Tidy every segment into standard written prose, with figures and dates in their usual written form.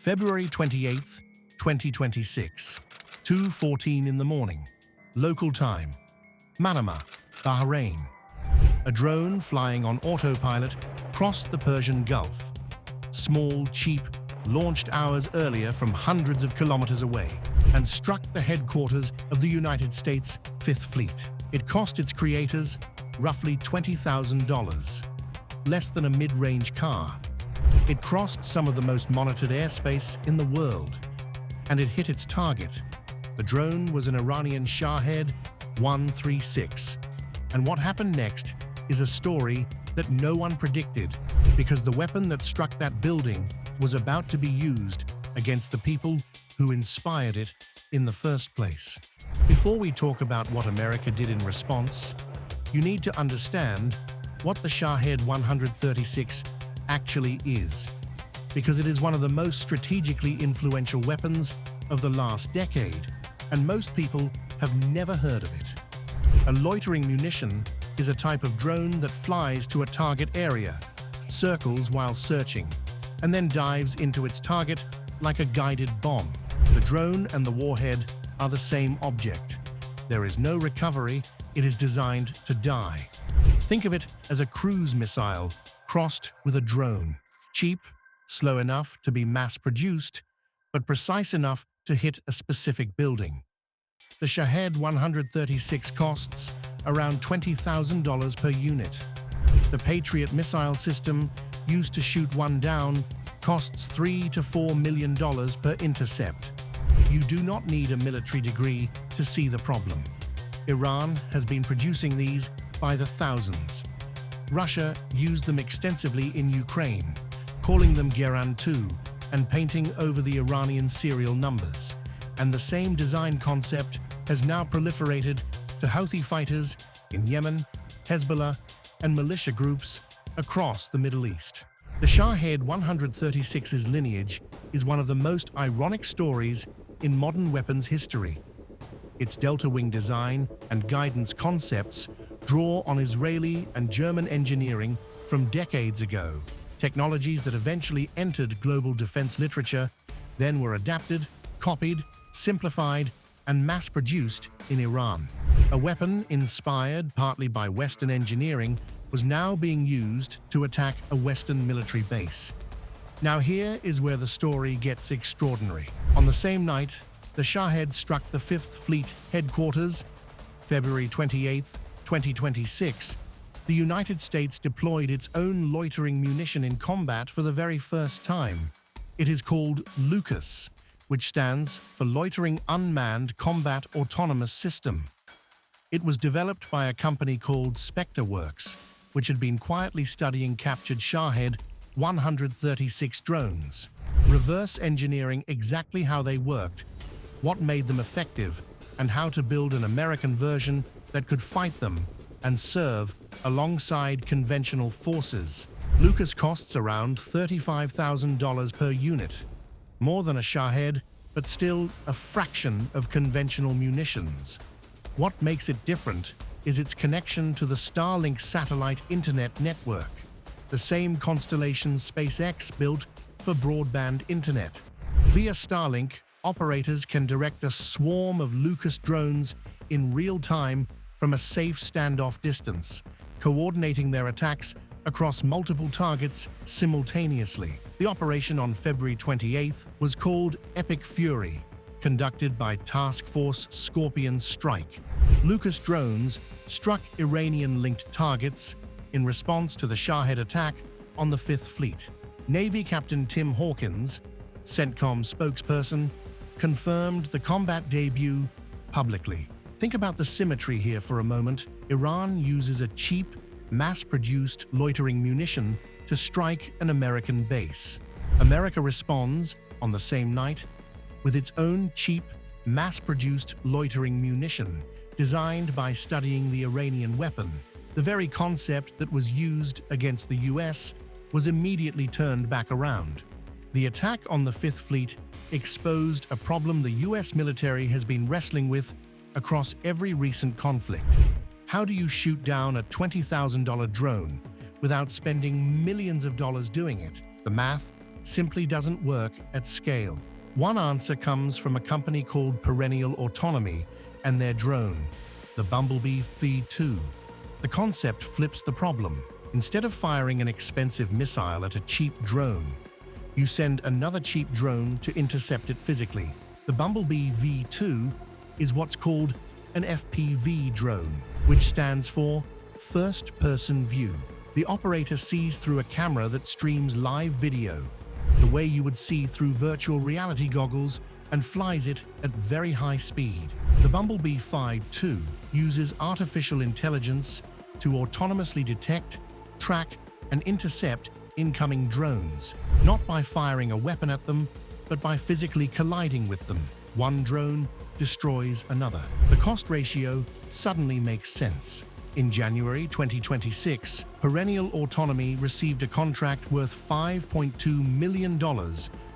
February 28th, 2026, 2:14 in the morning, local time, Manama, Bahrain. A drone flying on autopilot crossed the Persian Gulf. Small, cheap, launched hours earlier from hundreds of kilometers away and struck the headquarters of the United States Fifth Fleet. It cost its creators roughly $20,000, less than a mid-range car. It crossed some of the most monitored airspace in the world, and it hit its target. The drone was an Iranian Shahed 136. And what happened next is a story that no one predicted, because the weapon that struck that building was about to be used against the people who inspired it in the first place. Before we talk about what America did in response, you need to understand what the Shahed 136 actually is, because it is one of the most strategically influential weapons of the last decade, and most people have never heard of it. A loitering munition is a type of drone that flies to a target area, circles while searching, and then dives into its target like a guided bomb. The drone and the warhead are the same object. There is no recovery. It is designed to die. Think of it as a cruise missile crossed with a drone. Cheap, slow enough to be mass-produced, but precise enough to hit a specific building. The Shahed 136 costs around $20,000 per unit. The Patriot missile system, used to shoot one down, costs $3 to $4 million per intercept. You do not need a military degree to see the problem. Iran has been producing these by the thousands. Russia used them extensively in Ukraine, calling them Geran 2 and painting over the Iranian serial numbers. And the same design concept has now proliferated to Houthi fighters in Yemen, Hezbollah, and militia groups across the Middle East. The Shahed 136's lineage is one of the most ironic stories in modern weapons history. Its delta wing design and guidance concepts draw on Israeli and German engineering from decades ago, technologies that eventually entered global defense literature, then were adapted, copied, simplified, and mass-produced in Iran. A weapon inspired partly by Western engineering was now being used to attack a Western military base. Now here is where the story gets extraordinary. On the same night, the Shahed struck the Fifth Fleet headquarters. February 28, 2026, the United States deployed its own loitering munition in combat for the very first time. It is called LUCAS, which stands for Loitering Unmanned Combat Autonomous System. It was developed by a company called Spectre Works, which had been quietly studying captured Shahed 136 drones, reverse engineering exactly how they worked, what made them effective, and how to build an American version that could fight them and serve alongside conventional forces. LUCAS costs around $35,000 per unit, more than a Shahed, but still a fraction of conventional munitions. What makes it different is its connection to the Starlink satellite internet network, the same constellation SpaceX built for broadband internet. Via Starlink, operators can direct a swarm of LUCAS drones in real time from a safe standoff distance, coordinating their attacks across multiple targets simultaneously. The operation on February 28th was called Epic Fury, conducted by Task Force Scorpion Strike. LUCAS drones struck Iranian-linked targets in response to the Shahed attack on the Fifth Fleet. Navy Captain Tim Hawkins, CENTCOM spokesperson, confirmed the combat debut publicly. Think about the symmetry here for a moment. Iran uses a cheap, mass-produced loitering munition to strike an American base. America responds, on the same night, with its own cheap, mass-produced loitering munition, designed by studying the Iranian weapon. The very concept that was used against the US was immediately turned back around. The attack on the Fifth Fleet exposed a problem the US military has been wrestling with across every recent conflict. How do you shoot down a $20,000 drone without spending millions of dollars doing it? The math simply doesn't work at scale. One answer comes from a company called Perennial Autonomy and their drone, the Bumblebee V2. The concept flips the problem. Instead of firing an expensive missile at a cheap drone, you send another cheap drone to intercept it physically. The Bumblebee V2 is what's called an FPV drone, which stands for First-Person View. The operator sees through a camera that streams live video, the way you would see through virtual reality goggles, and flies it at very high speed. The Bumblebee V2 uses artificial intelligence to autonomously detect, track, and intercept incoming drones, not by firing a weapon at them, but by physically colliding with them. One drone destroys another. The cost ratio suddenly makes sense. In January 2026, Perennial Autonomy received a contract worth $5.2 million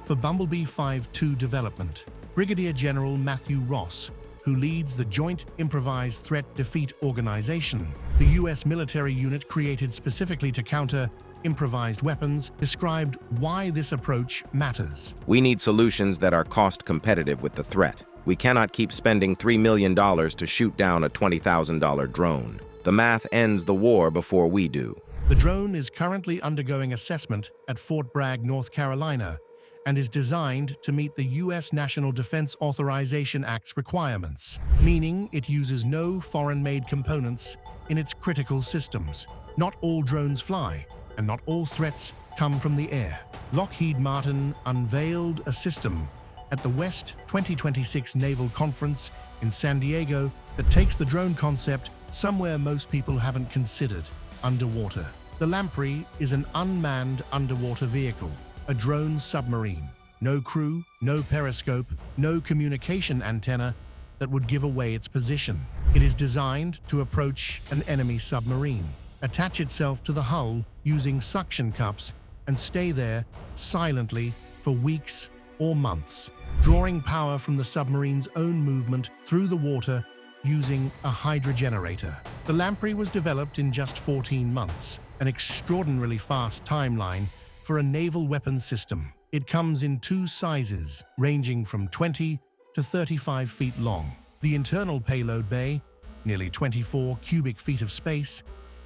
for Bumblebee V2 development. Brigadier General Matthew Ross, who leads the Joint Improvised Threat Defeat Organization, the U.S. military unit created specifically to counter improvised weapons, described why this approach matters. We need solutions that are cost competitive with the threat. We cannot keep spending $3 million to shoot down a $20,000 drone. The math ends the war before we do. The drone is currently undergoing assessment at Fort Bragg, North Carolina, and is designed to meet the U.S. National Defense Authorization Act's requirements, meaning it uses no foreign-made components in its critical systems. Not all drones fly, and not all threats come from the air. Lockheed Martin unveiled a system at the West 2026 Naval Conference in San Diego that takes the drone concept somewhere most people haven't considered: underwater. The Lamprey is an unmanned underwater vehicle, a drone submarine. No crew, no periscope, no communication antenna that would give away its position. It is designed to approach an enemy submarine, attach itself to the hull using suction cups, and stay there silently for weeks or months, drawing power from the submarine's own movement through the water using a hydrogenerator. The Lamprey was developed in just 14 months, an extraordinarily fast timeline for a naval weapons system. It comes in two sizes, ranging from 20 to 35 feet long. The internal payload bay, nearly 24 cubic feet of space,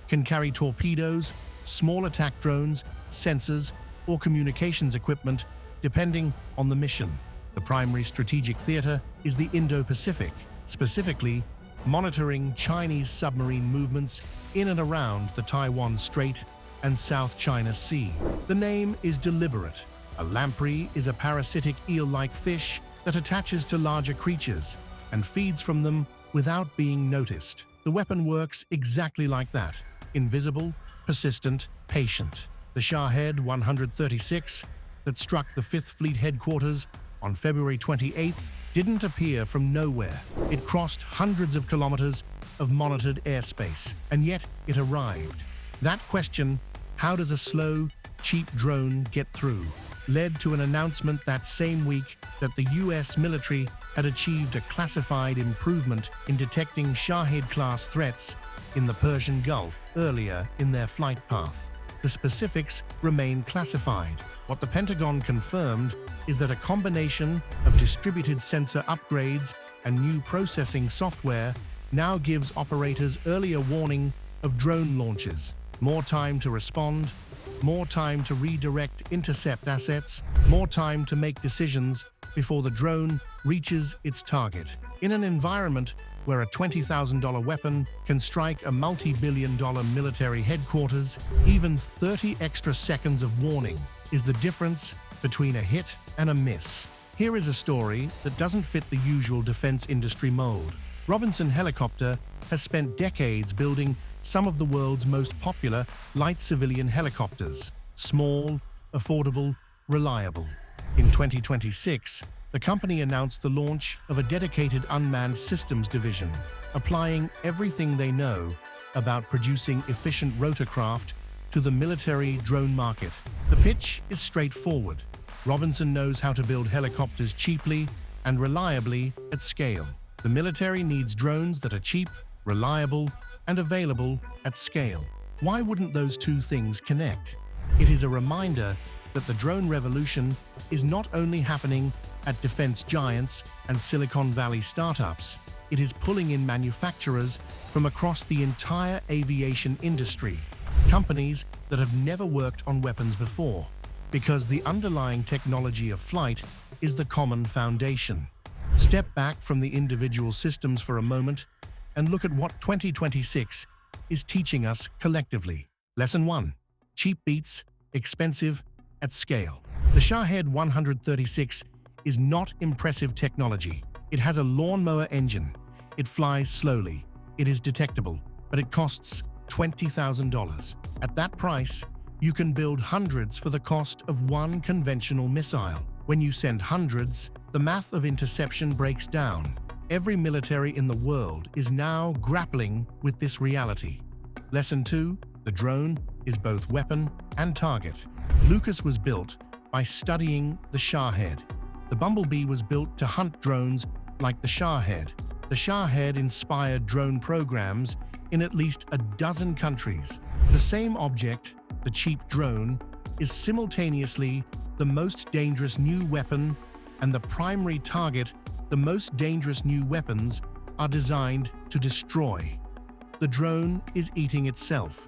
can carry torpedoes, small attack drones, sensors, or communications equipment, depending on the mission. The primary strategic theater is the Indo-Pacific, specifically monitoring Chinese submarine movements in and around the Taiwan Strait and South China Sea. The name is deliberate. A lamprey is a parasitic eel-like fish that attaches to larger creatures and feeds from them without being noticed. The weapon works exactly like that: invisible, persistent, patient. The Shahed 136 that struck the 5th Fleet headquarters on February 28th didn't appear from nowhere. It crossed hundreds of kilometers of monitored airspace, and yet it arrived. That question, how does a slow, cheap drone get through, led to an announcement that same week that the US military had achieved a classified improvement in detecting Shahed-class threats in the Persian Gulf earlier in their flight path. The specifics remain classified. What the Pentagon confirmed is that a combination of distributed sensor upgrades and new processing software now gives operators earlier warning of drone launches, more time to respond, more time to redirect intercept assets, more time to make decisions before the drone reaches its target. In an environment where a $20,000 weapon can strike a multi-billion-dollar military headquarters, even 30 extra seconds of warning is the difference between a hit and a miss. Here is a story that doesn't fit the usual defense industry mold. Robinson Helicopter has spent decades building some of the world's most popular light civilian helicopters: small, affordable, reliable. In 2026, the company announced the launch of a dedicated unmanned systems division, applying everything they know about producing efficient rotorcraft to the military drone market. The pitch is straightforward. Robinson knows how to build helicopters cheaply and reliably at scale. The military needs drones that are cheap, reliable, and available at scale. Why wouldn't those two things connect? It is a reminder that the drone revolution is not only happening at defense giants and Silicon Valley startups, it is pulling in manufacturers from across the entire aviation industry, companies that have never worked on weapons before, because the underlying technology of flight is the common foundation. Step back from the individual systems for a moment and look at what 2026 is teaching us collectively. Lesson 1. Cheap beats expensive at scale. The Shahed 136 is not impressive technology. It has a lawnmower engine. It flies slowly. It is detectable, but it costs $20,000. At that price, you can build hundreds for the cost of one conventional missile. When you send hundreds, the math of interception breaks down. Every military in the world is now grappling with this reality. Lesson 2. The drone is both weapon and target. Lucas was built by studying the Shahed. The Bumblebee was built to hunt drones like the Shahed. The Shahed inspired drone programs in at least a dozen countries. The same object, the cheap drone, is simultaneously the most dangerous new weapon and the primary target. The most dangerous new weapons are designed to destroy. The drone is eating itself.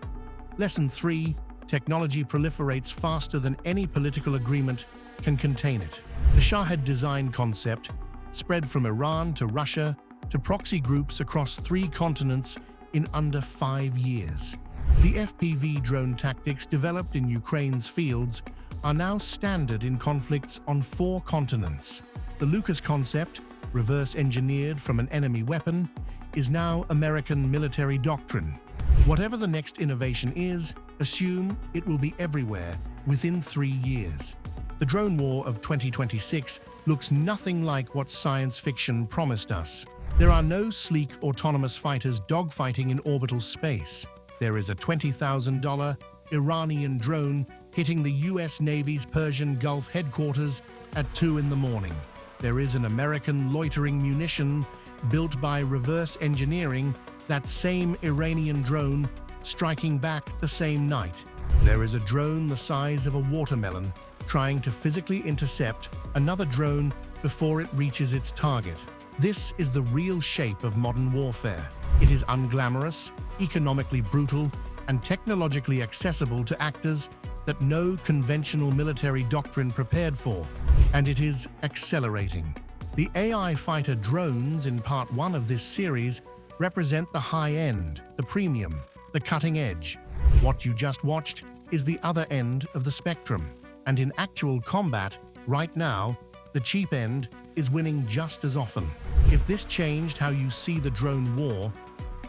Lesson 3. Technology proliferates faster than any political agreement can contain it. The Shahed design concept spread from Iran to Russia to proxy groups across 3 continents in under 5 years. The FPV drone tactics developed in Ukraine's fields are now standard in conflicts on 4 continents. The Lucas concept, reverse engineered from an enemy weapon, is now American military doctrine. Whatever the next innovation is, assume it will be everywhere within 3 years. The drone war of 2026 looks nothing like what science fiction promised us. There are no sleek autonomous fighters dogfighting in orbital space. There is a $20,000 Iranian drone hitting the US Navy's Persian Gulf headquarters at 2 in the morning. There is an American loitering munition built by reverse engineering that same Iranian drone striking back the same night. There is a drone the size of a watermelon trying to physically intercept another drone before it reaches its target. This is the real shape of modern warfare. It is unglamorous, economically brutal, and technologically accessible to actors that no conventional military doctrine prepared for. And it is accelerating. The AI fighter drones in part 1 of this series represent the high end, the premium, the cutting edge. What you just watched is the other end of the spectrum. And in actual combat, right now, the cheap end is winning just as often. If this changed how you see the drone war,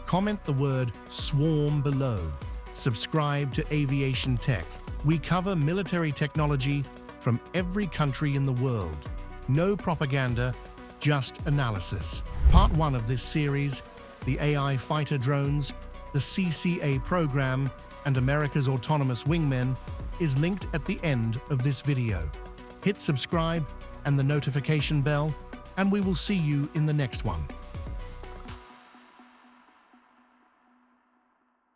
comment the word SWARM below. Subscribe to Aviation Tech. We cover military technology from every country in the world. No propaganda, just analysis. Part 1 of this series, the AI fighter drones, the CCA program, and America's autonomous wingmen, is linked at the end of this video. Hit subscribe and the notification bell, and we will see you in the next one.